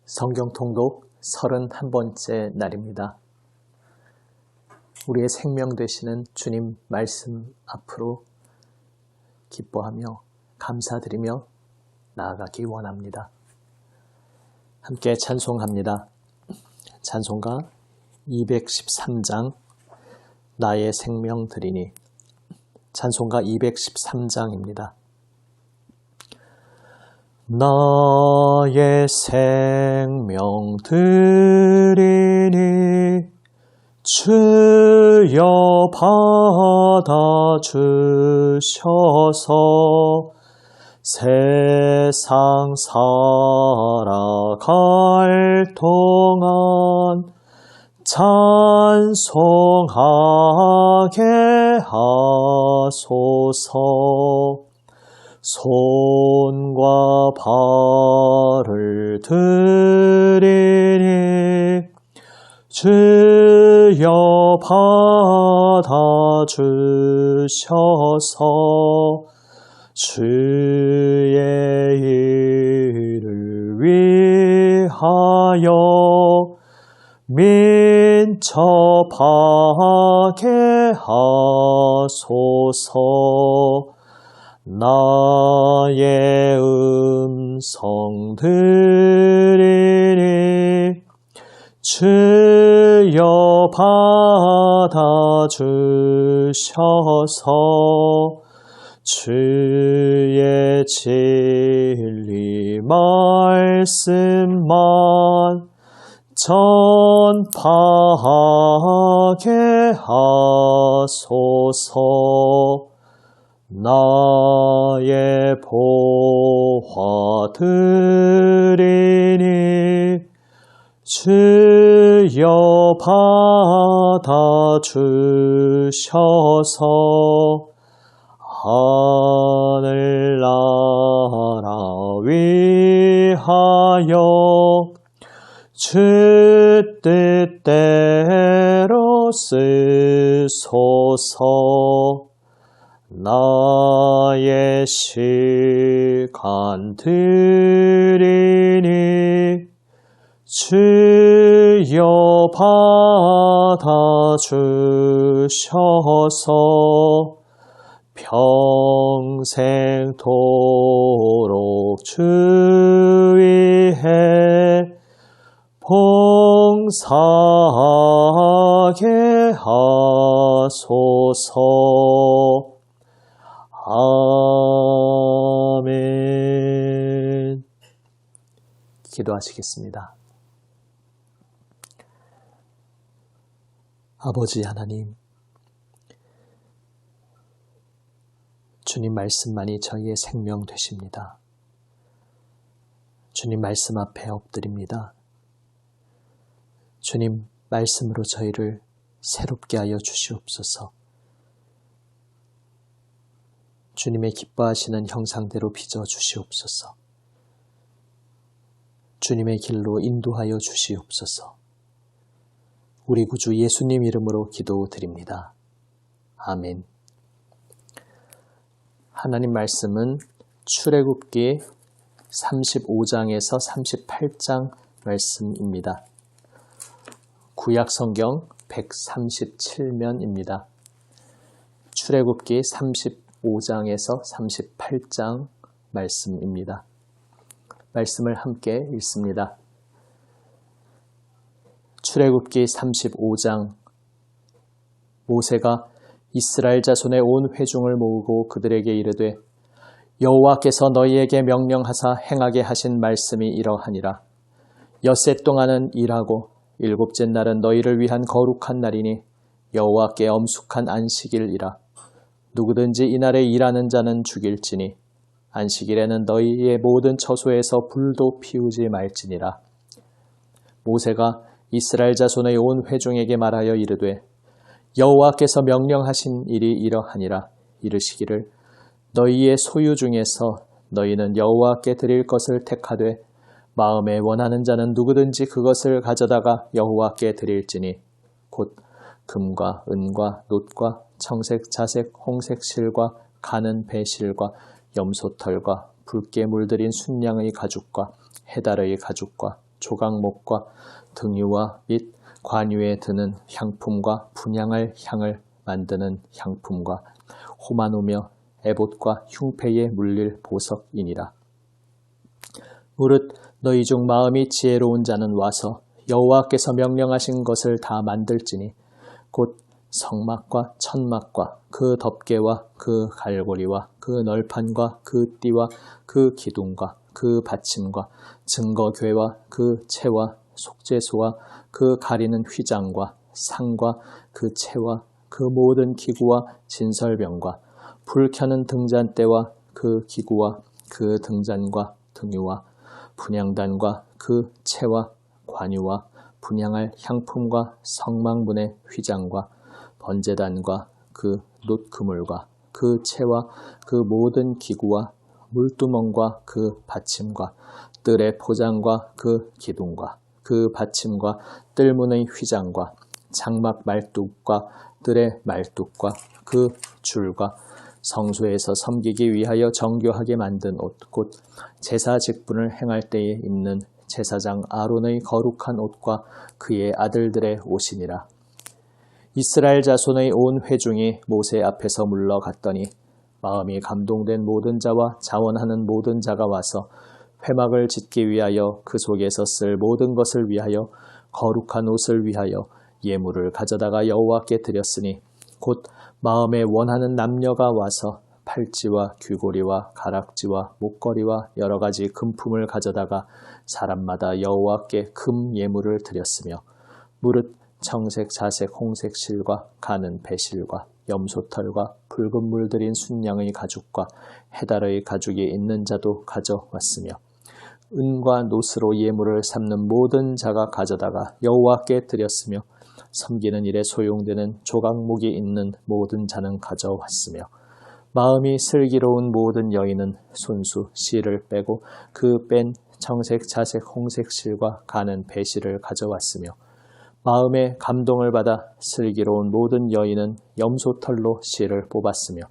성경 통독 31번째 날입니다. 우리의 생명 되시는 주님 말씀 앞으로 기뻐하며 감사드리며 나아가기 원합니다. 함께 찬송합니다. 찬송가 213장 나의 생명 드리니. 찬송가 213장입니다. 나의 생명 드리니 주여 받아주셔서 세상 살아갈 동안 찬송하게 하소서. 손과 발을 드리니 주여 받아주셔서 주의 일을 위하여 민첩하게 하소서. 나의 음성 들으니 주여 받아주셔서 주의 진리 말씀만 전파하게 하소서. 나의 보화 드리니 주여 받아주셔서 하늘나라 위하여 주 뜻대로 쓰소서. 나의 시간 드리니 주여 받아주셔서 평생토록 주 위에 봉사하게 하소서. 아멘. 기도하시겠습니다. 아버지 하나님, 주님 말씀만이 저희의 생명 되십니다. 주님 말씀 앞에 엎드립니다. 주님 말씀으로 저희를 새롭게 하여 주시옵소서. 주님의 기뻐하시는 형상대로 빚어 주시옵소서. 주님의 길로 인도하여 주시옵소서. 우리 구주 예수님 이름으로 기도드립니다. 아멘. 하나님 말씀은 출애굽기 35장에서 38장 말씀입니다. 구약 성경 137면입니다. 출애굽기 35장에서 38장 말씀입니다. 말씀을 함께 읽습니다. 출애굽기 35장. 모세가 이스라엘 자손의 온 회중을 모으고 그들에게 이르되 여호와께서 너희에게 명령하사 행하게 하신 말씀이 이러하니라. 엿새 동안은 일하고 일곱째 날은 너희를 위한 거룩한 날이니 여호와께 엄숙한 안식일이라. 누구든지 이날에 일하는 자는 죽일지니 안식일에는 너희의 모든 처소에서 불도 피우지 말지니라. 모세가 이스라엘 자손의 온 회중에게 말하여 이르되 여호와께서 명령하신 일이 이러하니라. 이르시기를 너희의 소유 중에서 너희는 여호와께 드릴 것을 택하되 마음에 원하는 자는 누구든지 그것을 가져다가 여호와께 드릴지니 곧 금과 은과 놋과 청색, 자색, 홍색 실과 가는 배실과 염소털과 붉게 물들인 순양의 가죽과 해달의 가죽과 조각목과 등유와 및 관유에 드는 향품과 분향할 향을 만드는 향품과 호마노며 에봇과 흉패에 물릴 보석이니라. 무릇 너희 중 마음이 지혜로운 자는 와서 여호와께서 명령하신 것을 다 만들지니 곧 성막과 천막과 그 덮개와 그 갈고리와 그 널판과 그 띠와 그 기둥과 그 받침과 증거궤와 그 채와 속죄소와 그 가리는 휘장과 상과 그 채와 그 모든 기구와 진설병과 불 켜는 등잔대와 그 기구와 그 등잔과 등유와 분향단과 그 채와 관유와 분향할 향품과 성막문의 휘장과 번제단과 그 놋그물과 그 채와 그 모든 기구와 물두멍과 그 받침과 뜰의 포장과 그 기둥과 그 받침과 뜰문의 휘장과 장막 말뚝과 뜰의 말뚝과 그 줄과 성소에서 섬기기 위하여 정교하게 만든 옷, 곧 제사 직분을 행할 때에 입는 제사장 아론의 거룩한 옷과 그의 아들들의 옷이니라. 이스라엘 자손의 온 회중이 모세 앞에서 물러갔더니 마음이 감동된 모든 자와 자원하는 모든 자가 와서 회막을 짓기 위하여 그 속에서 쓸 모든 것을 위하여 거룩한 옷을 위하여 예물을 가져다가 여호와께 드렸으니 곧 마음에 원하는 남녀가 와서 팔찌와 귀고리와 가락지와 목걸이와 여러 가지 금품을 가져다가 사람마다 여호와께 금 예물을 드렸으며 무릇 청색, 자색, 홍색 실과 가는 배실과 염소털과 붉은 물들인 순양의 가죽과 해달의 가죽이 있는 자도 가져왔으며 은과 노스로 예물을 삼는 모든 자가 가져다가 여호와께 드렸으며 섬기는 일에 소용되는 조각목이 있는 모든 자는 가져왔으며 마음이 슬기로운 모든 여인은 손수 실을 빼고 그 뺀 청색, 자색, 홍색 실과 가는 배실을 가져왔으며 마음에 감동을 받아 슬기로운 모든 여인은 염소털로 실을 뽑았으며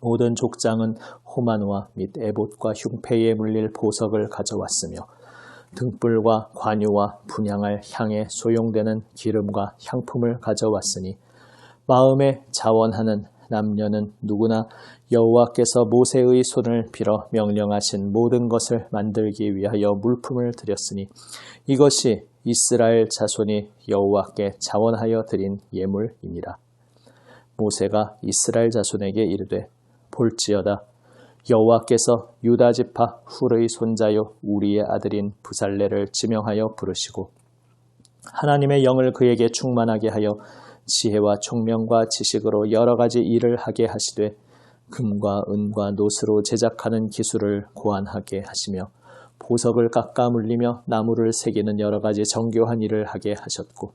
모든 족장은 호마노와 및 에봇과 흉패에 물릴 보석을 가져왔으며 등불과 관유와 분향할 향에 소용되는 기름과 향품을 가져왔으니 마음에 자원하는 남녀는 누구나 여호와께서 모세의 손을 빌어 명령하신 모든 것을 만들기 위하여 물품을 드렸으니 이것이 이스라엘 자손이 여호와께 자원하여 드린 예물이니라. 모세가 이스라엘 자손에게 이르되 볼지어다 여호와께서 유다 지파 훌의 손자요 우리의 아들인 부살레를 지명하여 부르시고 하나님의 영을 그에게 충만하게 하여 지혜와 총명과 지식으로 여러 가지 일을 하게 하시되 금과 은과 노스로 제작하는 기술을 고안하게 하시며 보석을 깎아 물리며 나무를 새기는 여러 가지 정교한 일을 하게 하셨고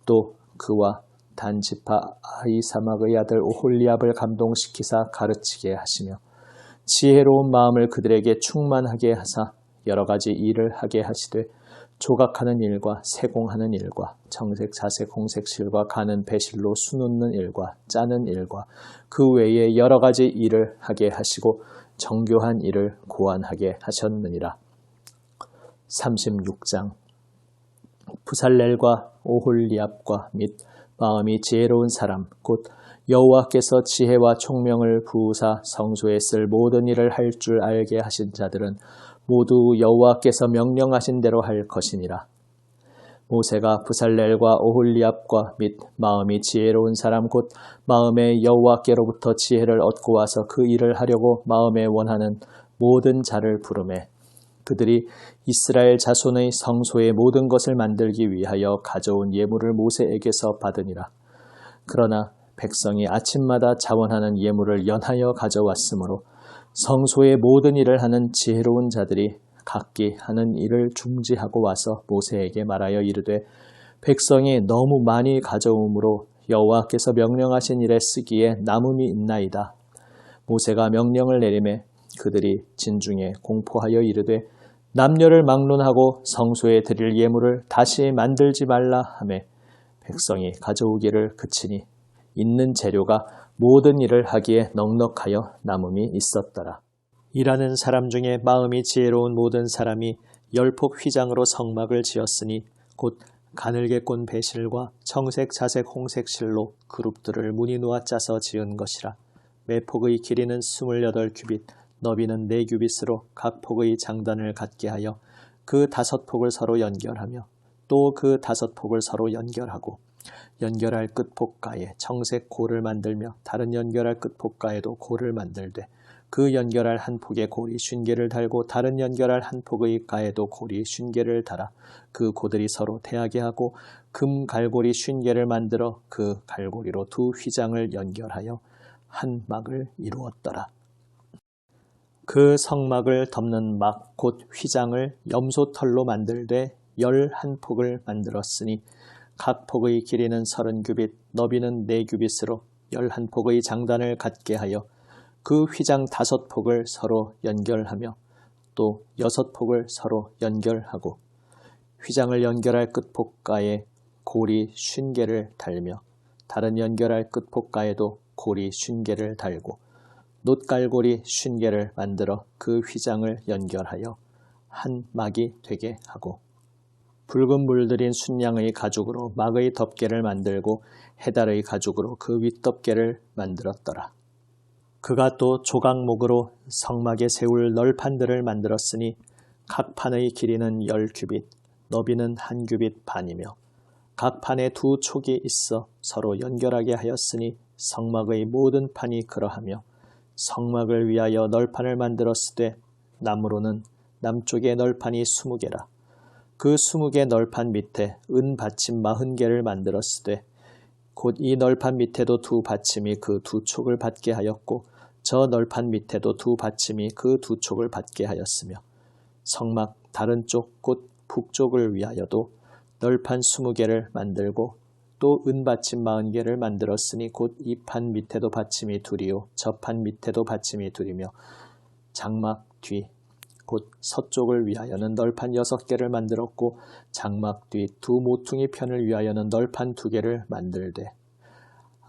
또 그와 단 지파 아히사막의 아들 오홀리압을 감동시키사 가르치게 하시며 지혜로운 마음을 그들에게 충만하게 하사 여러 가지 일을 하게 하시되 조각하는 일과 세공하는 일과 청색, 자색, 홍색 실과 가는 배실로 수놓는 일과 짜는 일과 그 외에 여러 가지 일을 하게 하시고 정교한 일을 고안하게 하셨느니라. 36장 부살렐과 오홀리압과 및 마음이 지혜로운 사람 곧 여호와께서 지혜와 총명을 부으사 성소에 쓸 모든 일을 할 줄 알게 하신 자들은 모두 여호와께서 명령하신 대로 할 것이니라. 모세가 부살렐과 오홀리압과 및 마음이 지혜로운 사람 곧 마음에 여호와께로부터 지혜를 얻고 와서 그 일을 하려고 마음에 원하는 모든 자를 부르매 그들이 이스라엘 자손의 성소의 모든 것을 만들기 위하여 가져온 예물을 모세에게서 받으니라. 그러나 백성이 아침마다 자원하는 예물을 연하여 가져왔으므로 성소의 모든 일을 하는 지혜로운 자들이 각기 하는 일을 중지하고 와서 모세에게 말하여 이르되 백성이 너무 많이 가져오므로 여호와께서 명령하신 일에 쓰기에 남음이 있나이다. 모세가 명령을 내리매 그들이 진중에 공포하여 이르되 남녀를 막론하고 성소에 드릴 예물을 다시 만들지 말라 하매 백성이 가져오기를 그치니 있는 재료가 모든 일을 하기에 넉넉하여 남음이 있었더라. 일하는 사람 중에 마음이 지혜로운 모든 사람이 10폭 휘장으로 성막을 지었으니 곧 가늘게 꼰 배실과 청색, 자색, 홍색 실로 그룹들을 무늬 놓아 짜서 지은 것이라. 매 폭의 길이는 28규빗, 너비는 4규빗으로 각 폭의 장단을 갖게 하여 그 5폭을 서로 연결하며 또 그 5폭을 서로 연결하고 연결할 끝폭가에 청색 골을 만들며 다른 연결할 끝폭가에도 골을 만들되 그 연결할 한 폭에 골이 50개를 달고 다른 연결할 한 폭의 가에도 골이 50개를 달아 그 고들이 서로 대하게 하고 금 갈고리 50개를 만들어 그 갈고리로 두 휘장을 연결하여 한 막을 이루었더라. 그 성막을 덮는 막 곧 휘장을 염소털로 만들되 11폭을 만들었으니 각 폭의 길이는 30규빗, 너비는 4규빗으로 11폭의 장단을 갖게 하여 그 휘장 5폭을 서로 연결하며 또 6폭을 서로 연결하고 휘장을 연결할 끝폭가에 골이 50개를 달며 다른 연결할 끝폭가에도 골이 50개를 달고 놋갈고리 50개를 만들어 그 휘장을 연결하여 한 막이 되게 하고 붉은 물들인 순양의 가죽으로 막의 덮개를 만들고 해달의 가죽으로 그 윗덮개를 만들었더라. 그가 또 조각목으로 성막에 세울 널판들을 만들었으니 각 판의 길이는 10규빗, 너비는 1규빗 반이며 각 판에 2 촉이 있어 서로 연결하게 하였으니 성막의 모든 판이 그러하며 성막을 위하여 널판을 만들었으되 나무로는 남쪽에 널판이 20개라. 그 20개 널판 밑에 은 받침 40개를 만들었으되 곧 이 널판 밑에도 2 받침이 그 2 촉을 받게 하였고 저 널판 밑에도 2 받침이 그 2 촉을 받게 하였으며 성막 다른 쪽 곧 북쪽을 위하여도 널판 20개를 만들고 또 은받침 40개를 만들었으니 곧 이 판 밑에도 받침이 2이요 저 판 밑에도 받침이 2이며 장막 뒤 곧 서쪽을 위하여는 널판 6개를 만들었고 장막 뒤 2 모퉁이 편을 위하여는 널판 2개를 만들되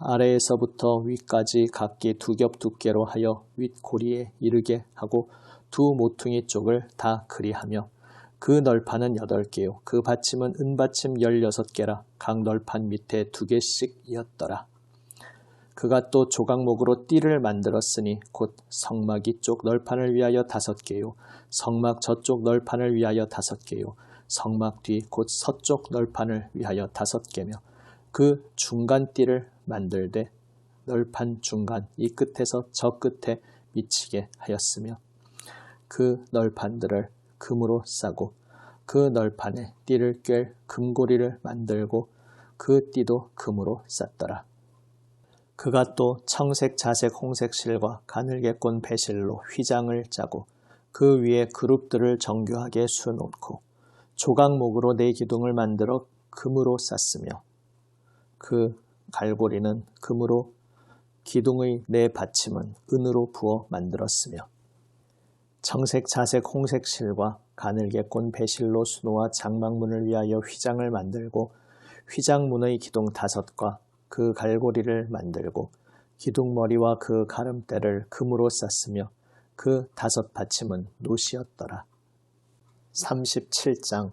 아래에서부터 위까지 각기 2겹 두께로 하여 윗고리에 이르게 하고 2 모퉁이 쪽을 다 그리하며 그 널판은 8개요 그 받침은 은받침 16개라 각 널판 밑에 2개씩이었더라. 그가 또 조각목으로 띠를 만들었으니 곧 성막 이쪽 널판을 위하여 5개요 성막 저쪽 널판을 위하여 5개요 성막 뒤 곧 서쪽 널판을 위하여 5개며 그 중간 띠를 만들되 널판 중간 이 끝에서 저 끝에 미치게 하였으며 그 널판들을 금으로 싸고 그 널판에 띠를 꿰 금고리를 만들고 그 띠도 금으로 쌌더라. 그가 또 청색, 자색, 홍색 실과 가늘게 꼰 배실로 휘장을 짜고 그 위에 그룹들을 정교하게 수놓고 조각목으로 4기둥을 만들어 금으로 쌌으며 그 갈고리는 금으로 기둥의 4받침은 은으로 부어 만들었으며 청색, 자색, 홍색 실과 가늘게 꼰 배실로 수놓아 장막문을 위하여 휘장을 만들고 휘장문의 기둥 5과 그 갈고리를 만들고 기둥머리와 그 가름대를 금으로 쌌으며 그 5 받침은 놋이었더라. 37장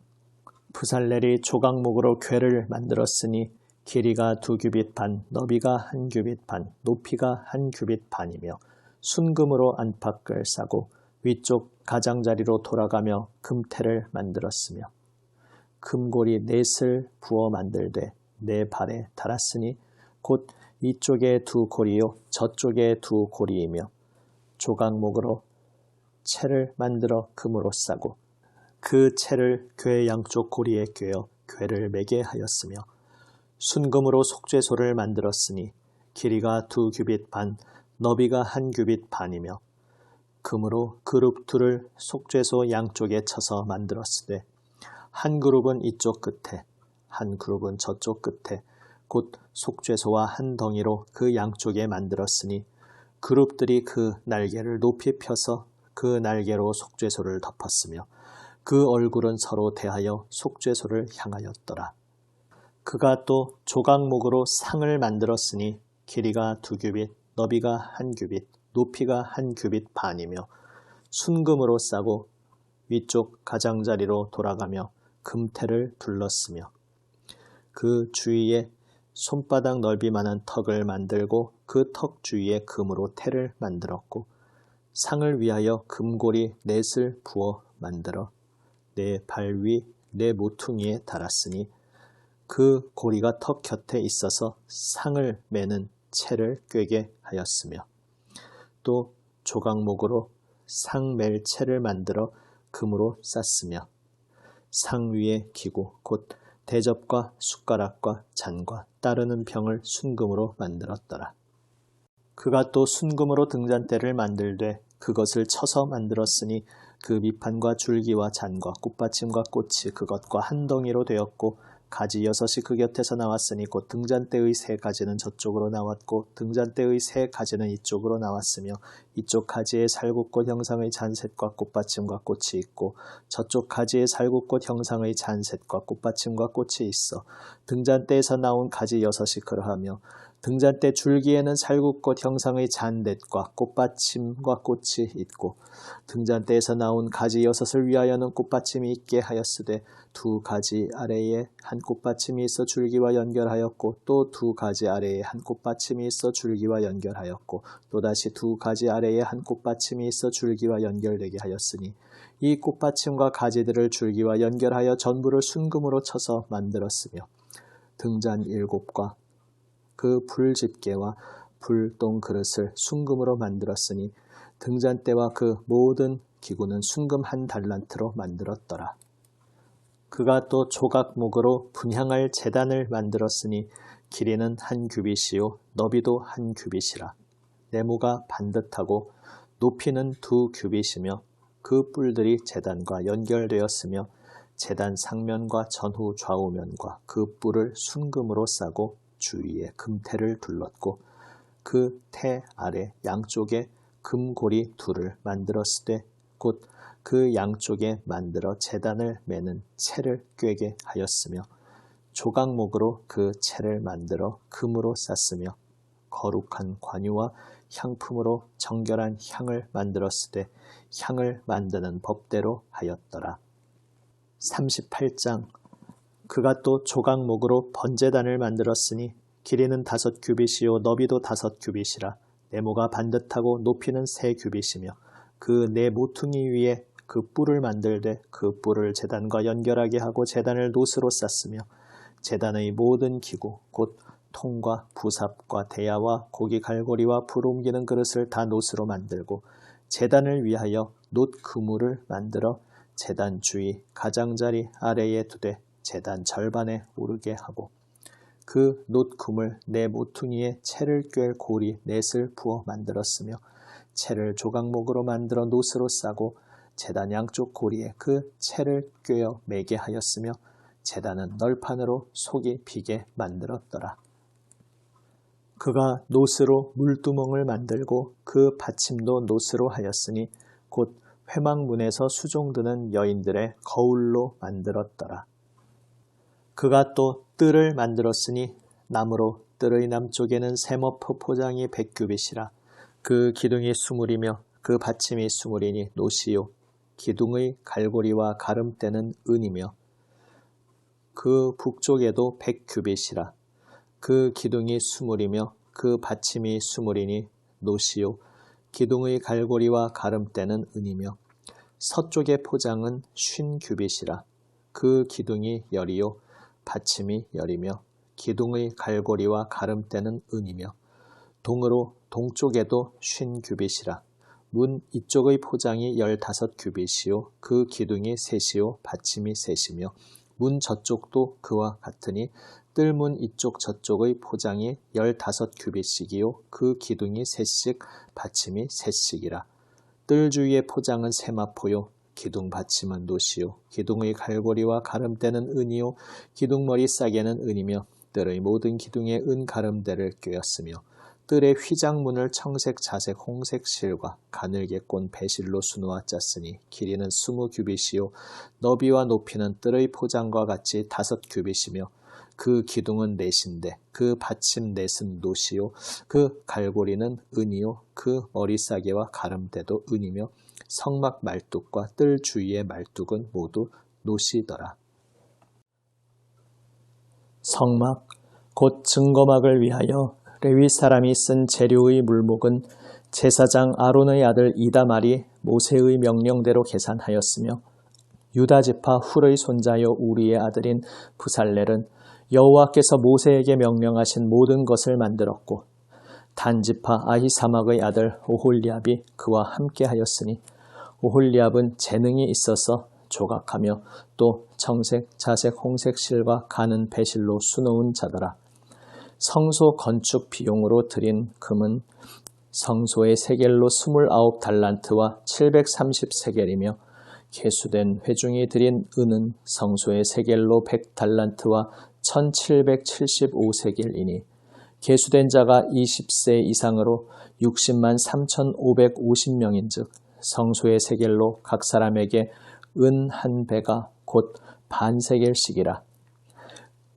부살렐이 조각목으로 궤를 만들었으니 길이가 2규빗 반, 너비가 1규빗 반, 높이가 1규빗 반이며 순금으로 안팎을 싸고 위쪽 가장자리로 돌아가며 금태를 만들었으며 금고리 4을 부어 만들되 4발에 달았으니 곧 이쪽에 2 고리요 저쪽에 2 고리이며 조각목으로 채를 만들어 금으로 싸고 그 채를 궤 양쪽 고리에 꿰어 궤를 매게 하였으며 순금으로 속죄소를 만들었으니 길이가 2규빗 반, 너비가 1규빗 반이며 금으로 그룹 2를 속죄소 양쪽에 쳐서 만들었으되 한 그룹은 이쪽 끝에 한 그룹은 저쪽 끝에 곧 속죄소와 한 덩이로 그 양쪽에 만들었으니 그룹들이 그 날개를 높이 펴서 그 날개로 속죄소를 덮었으며 그 얼굴은 서로 대하여 속죄소를 향하였더라. 그가 또 조각목으로 상을 만들었으니 길이가 2규빗, 너비가 1규빗, 높이가 1규빗 반이며 순금으로 싸고 위쪽 가장자리로 돌아가며 금태를 둘렀으며 그 주위에 손바닥 넓이만한 턱을 만들고 그 턱 주위에 금으로 태를 만들었고 상을 위하여 금고리 넷을 부어 만들어 내 발 위 내 모퉁이에 달았으니 그 고리가 턱 곁에 있어서 상을 매는 채를 꿰게 하였으며 또 조각목으로 상 맬 채를 만들어 금으로 쌌으며 상 위에 기구 곧 대접과 숟가락과 잔과 따르는 병을 순금으로 만들었더라. 그가 또 순금으로 등잔대를 만들되 그것을 쳐서 만들었으니 그 밑판과 줄기와 잔과 꽃받침과 꽃이 그것과 한 덩이로 되었고 가지 6이 그 곁에서 나왔으니 곧 등잔대의 3가지는 저쪽으로 나왔고 등잔대의 3가지는 이쪽으로 나왔으며 이쪽 가지에 살구꽃 형상의 잔셋과 꽃받침과 꽃이 있고 저쪽 가지에 살구꽃 형상의 잔셋과 꽃받침과 꽃이 있어 등잔대에서 나온 가지 6이 그러하며 등잔대 줄기에는 살구꽃 형상의 잔댓과 꽃받침과 꽃이 있고 등잔대에서 나온 가지 6을 위하여는 꽃받침이 있게 하였으되 2가지 아래에 한 꽃받침이 있어 줄기와 연결하였고 또 2가지 아래에 한 꽃받침이 있어 줄기와 연결하였고 또다시 2가지 아래에 한 꽃받침이 있어 줄기와 연결되게 하였으니 이 꽃받침과 가지들을 줄기와 연결하여 전부를 순금으로 쳐서 만들었으며 등잔 7과 그 불집게와 불똥 그릇을 순금으로 만들었으니 등잔대와 그 모든 기구는 순금 1달란트로 만들었더라. 그가 또 조각목으로 분향할 제단을 만들었으니 길이는 1규빗이요 너비도 1규빗이라. 네모가 반듯하고 높이는 2규빗이며 그 뿔들이 제단과 연결되었으며 제단 상면과 전후 좌우면과 그 뿔을 순금으로 싸고 주위에 금태를 둘렀고 그 태 아래 양쪽에 금고리 2를 만들었으되 곧 그 양쪽에 만들어 제단을 매는 채를 꿰게 하였으며 조각목으로 그 채를 만들어 금으로 쌌으며 거룩한 관유와 향품으로 정결한 향을 만들었으되 향을 만드는 법대로 하였더라. 38장 그가 또 조각목으로 번제단을 만들었으니 길이는 5규빗이요 너비도 5규빗이라. 네모가 반듯하고 높이는 3규빗이며 그 네 모퉁이 위에 그 뿔을 만들되 그 뿔을 제단과 연결하게 하고 제단을 노스로 쌌으며 제단의 모든 기구 곧 통과 부삽과 대야와 고기 갈고리와 불 옮기는 그릇을 다 노스로 만들고 제단을 위하여 놋 그물을 만들어 제단 주위 가장자리 아래에 두되 제단 절반에 오르게 하고 그 놋 그물 네 모퉁이에 채를 꿰 고리 넷을 부어 만들었으며 채를 조각목으로 만들어 놋으로 싸고 제단 양쪽 고리에 그 채를 꿰어 매게 하였으며 제단은 널판으로 속이 비게 만들었더라. 그가 놋으로 물두멍을 만들고 그 받침도 놋으로 하였으니 곧 회막문에서 수종드는 여인들의 거울로 만들었더라. 그가 또 뜰을 만들었으니 나무로 뜰의 남쪽에는 세머포 포장이 100규빗이라. 그 기둥이 20이며 그 받침이 20이니 놋이요 기둥의 갈고리와 가름대는 은이며 그 북쪽에도 100규빗이라. 그 기둥이 20이며 그 받침이 20이니 놋이요 기둥의 갈고리와 가름대는 은이며 서쪽의 포장은 50규빗이라. 그 기둥이 10이요 받침이 10이며 기둥의 갈고리와 가름대는 은이며 동으로 동쪽에도 50규빗이라. 문 이쪽의 포장이 15규빗이요 그 기둥이 3이요 받침이 3이며 문 저쪽도 그와 같으니 뜰문 이쪽 저쪽의 포장이 15규빗씩이요 그 기둥이 3씩 받침이 3씩이라. 뜰 주위의 포장은 세마포요 기둥 받침은 놋이요 기둥의 갈고리와 가름대는 은이요 기둥머리 싸개는 은이며 뜰의 모든 기둥에 은 가름대를 꿰었으며 뜰의 휘장문을 청색, 자색, 홍색 실과 가늘게 꼰 배실로 수놓아 짰으니 길이는 20규빗이요 너비와 높이는 뜰의 포장과 같이 5규빗이며 그 기둥은 넷인데 그 받침 넷은 놋이요 그 갈고리는 은이요 그 머리싸개와 가름대도 은이며 성막 말뚝과 뜰 주위의 말뚝은 모두 노시더라. 성막 곧 증거막을 위하여 레위 사람이 쓴 재료의 물목은 제사장 아론의 아들 이다말이 모세의 명령대로 계산하였으며 유다 지파 훌의 손자여 우리의 아들인 부살렐은 여호와께서 모세에게 명령하신 모든 것을 만들었고 단 지파 아히사막의 아들 오홀리압이 그와 함께하였으니 오홀리압은 재능이 있어서 조각하며 또 청색, 자색, 홍색 실과 가는 배실로 수놓은 자더라. 성소 건축 비용으로 들인 금은 성소의 세겔로 29달란트와 730세겔이며 계수된 회중이 들인 은은 성소의 세겔로 100달란트와 1775세겔이니 계수된 자가 20세 이상으로 60만 3,550명인즉 성소의 세겔로 각 사람에게 은 한 배가 곧 반세겔씩이라.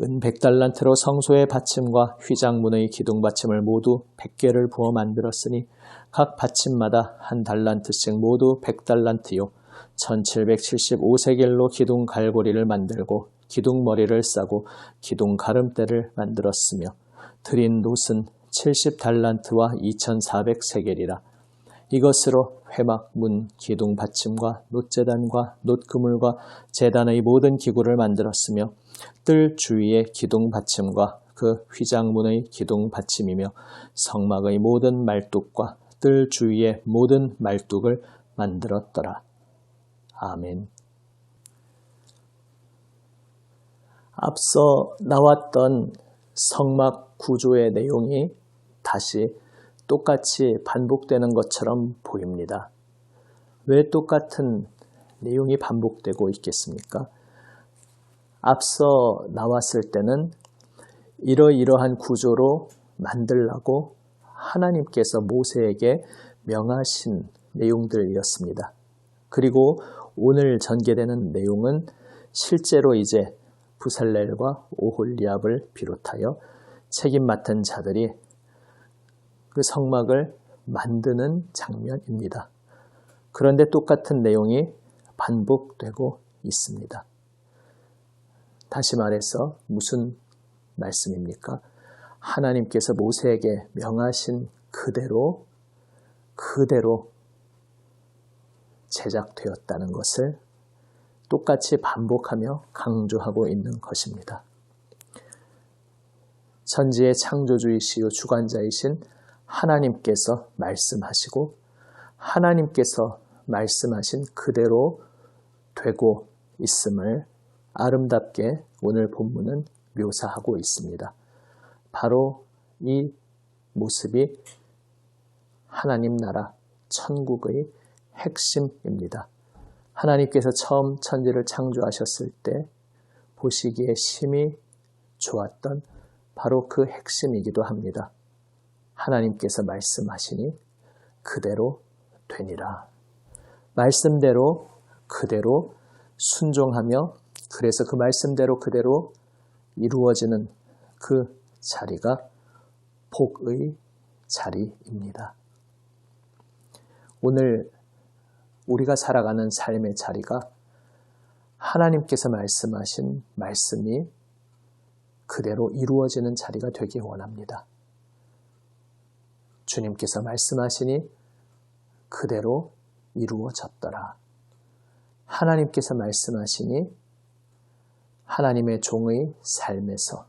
은 100달란트로 성소의 받침과 휘장문의 기둥 받침을 모두 100개를 부어 만들었으니 각 받침마다 한 달란트씩 모두 100달란트요 1775세겔로 기둥 갈고리를 만들고 기둥 머리를 싸고 기둥 가름대를 만들었으며 드린 놋은 70달란트와 2400세겔이라. 이것으로 회막, 문, 기둥 받침과 놋제단과 놋그물과 제단의 모든 기구를 만들었으며 뜰 주위의 기둥 받침과 그 휘장문의 기둥 받침이며 성막의 모든 말뚝과 뜰 주위의 모든 말뚝을 만들었더라. 아멘. 앞서 나왔던 성막 구조의 내용이 다시 똑같이 반복되는 것처럼 보입니다. 왜 똑같은 내용이 반복되고 있겠습니까? 앞서 나왔을 때는 이러이러한 구조로 만들라고 하나님께서 모세에게 명하신 내용들이었습니다. 그리고 오늘 전개되는 내용은 실제로 이제 부살렐과 오홀리압을 비롯하여 책임 맡은 자들이 그 성막을 만드는 장면입니다. 그런데 똑같은 내용이 반복되고 있습니다. 다시 말해서 무슨 말씀입니까? 하나님께서 모세에게 명하신 그대로 제작되었다는 것을 똑같이 반복하며 강조하고 있는 것입니다. 천지의 창조주이시요 주관자이신 하나님께서 말씀하시고 하나님께서 말씀하신 그대로 되고 있음을 아름답게 오늘 본문은 묘사하고 있습니다. 바로 이 모습이 하나님 나라 천국의 핵심입니다. 하나님께서 처음 천지를 창조하셨을 때 보시기에 심히 좋았던 바로 그 핵심이기도 합니다. 하나님께서 말씀하시니 그대로 되니라. 말씀대로 그대로 순종하며 그래서 그 말씀대로 그대로 이루어지는 그 자리가 복의 자리입니다. 오늘 우리가 살아가는 삶의 자리가 하나님께서 말씀하신 말씀이 그대로 이루어지는 자리가 되기 원합니다. 주님께서 말씀하시니 그대로 이루어졌더라. 하나님께서 말씀하시니 하나님의 종의 삶에서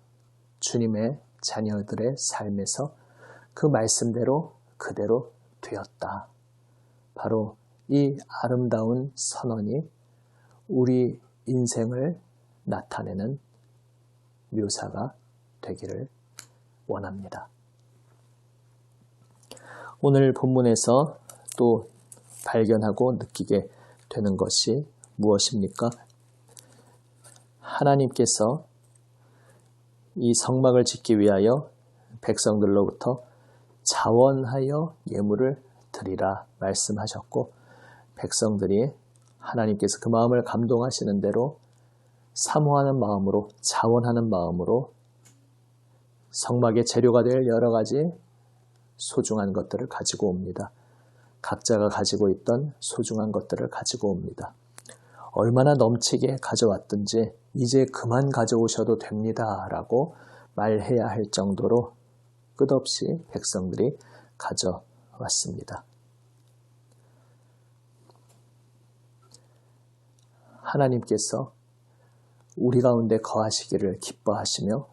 주님의 자녀들의 삶에서 그 말씀대로 그대로 되었다. 바로 이 아름다운 선언이 우리 인생을 나타내는 묘사가 되기를 원합니다. 오늘 본문에서 또 발견하고 느끼게 되는 것이 무엇입니까? 하나님께서 이 성막을 짓기 위하여 백성들로부터 자원하여 예물을 드리라 말씀하셨고 백성들이 하나님께서 그 마음을 감동하시는 대로 사모하는 마음으로 자원하는 마음으로 성막의 재료가 될 여러 가지 소중한 것들을 가지고 옵니다. 각자가 가지고 있던 소중한 것들을 가지고 옵니다. 얼마나 넘치게 가져왔든지 이제 그만 가져오셔도 됩니다 라고 말해야 할 정도로 끝없이 백성들이 가져왔습니다. 하나님께서 우리 가운데 거하시기를 기뻐하시며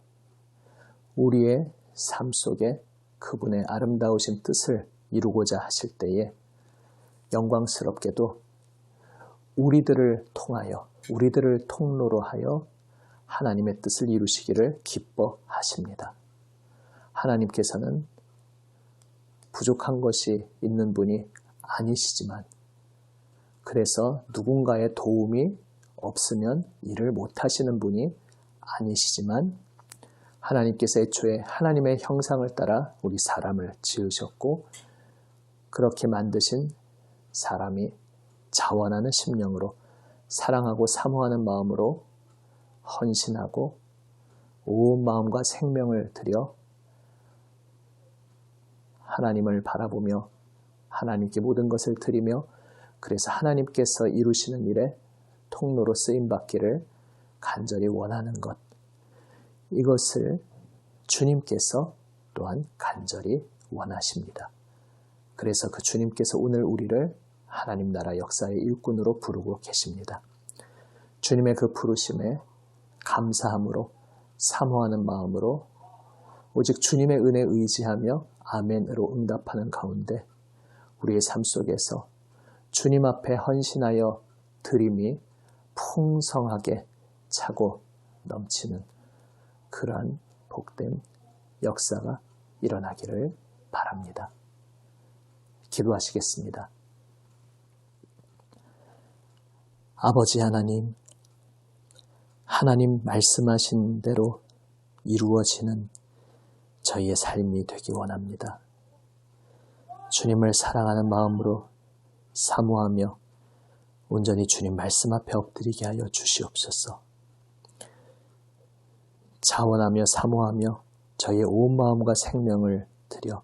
우리의 삶 속에 그분의 아름다우신 뜻을 이루고자 하실 때에 영광스럽게도 우리들을 통하여 우리들을 통로로 하여 하나님의 뜻을 이루시기를 기뻐하십니다. 하나님께서는 부족한 것이 있는 분이 아니시지만 그래서 누군가의 도움이 없으면 일을 못하시는 분이 아니시지만 하나님께서 애초에 하나님의 형상을 따라 우리 사람을 지으셨고 그렇게 만드신 사람이 자원하는 심령으로 사랑하고 사모하는 마음으로 헌신하고 온 마음과 생명을 들여 하나님을 바라보며 하나님께 모든 것을 드리며 그래서 하나님께서 이루시는 일에 통로로 쓰임받기를 간절히 원하는 것. 이것을 주님께서 또한 간절히 원하십니다. 그래서 그 주님께서 오늘 우리를 하나님 나라 역사의 일꾼으로 부르고 계십니다. 주님의 그 부르심에 감사함으로 사모하는 마음으로 오직 주님의 은혜에 의지하며 아멘으로 응답하는 가운데 우리의 삶 속에서 주님 앞에 헌신하여 드림이 풍성하게 차고 넘치는 그러한 복된 역사가 일어나기를 바랍니다. 기도하시겠습니다. 아버지 하나님, 하나님 말씀하신 대로 이루어지는 저희의 삶이 되기 원합니다. 주님을 사랑하는 마음으로 사모하며 온전히 주님 말씀 앞에 엎드리게 하여 주시옵소서. 자원하며 사모하며 저희의 온 마음과 생명을 들여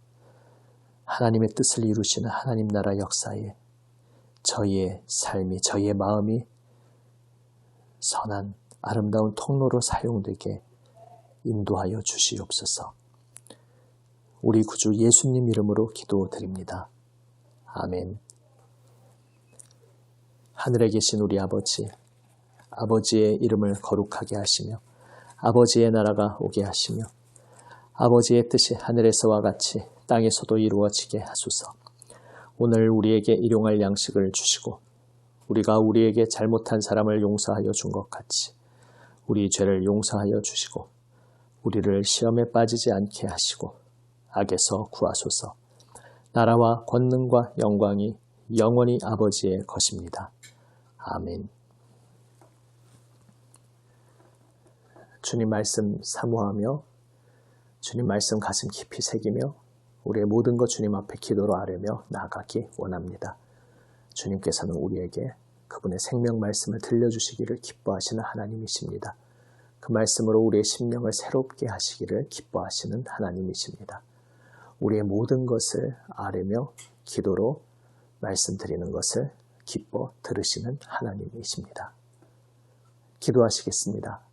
하나님의 뜻을 이루시는 하나님 나라 역사에 저희의 삶이, 저희의 마음이 선한 아름다운 통로로 사용되게 인도하여 주시옵소서. 우리 구주 예수님 이름으로 기도드립니다. 아멘. 하늘에 계신 우리 아버지, 아버지의 이름을 거룩하게 하시며 아버지의 나라가 오게 하시며 아버지의 뜻이 하늘에서와 같이 땅에서도 이루어지게 하소서. 오늘 우리에게 일용할 양식을 주시고 우리가 우리에게 잘못한 사람을 용서하여 준 것 같이 우리 죄를 용서하여 주시고 우리를 시험에 빠지지 않게 하시고 악에서 구하소서. 나라와 권능과 영광이 영원히 아버지의 것입니다. 아멘. 주님 말씀 사모하며 주님 말씀 가슴 깊이 새기며 우리의 모든 것 주님 앞에 기도로 아뢰며 나아가기 원합니다. 주님께서는 우리에게 그분의 생명 말씀을 들려주시기를 기뻐하시는 하나님이십니다. 그 말씀으로 우리의 심령을 새롭게 하시기를 기뻐하시는 하나님이십니다. 우리의 모든 것을 아뢰며 기도로 말씀드리는 것을 기뻐 들으시는 하나님이십니다. 기도하시겠습니다.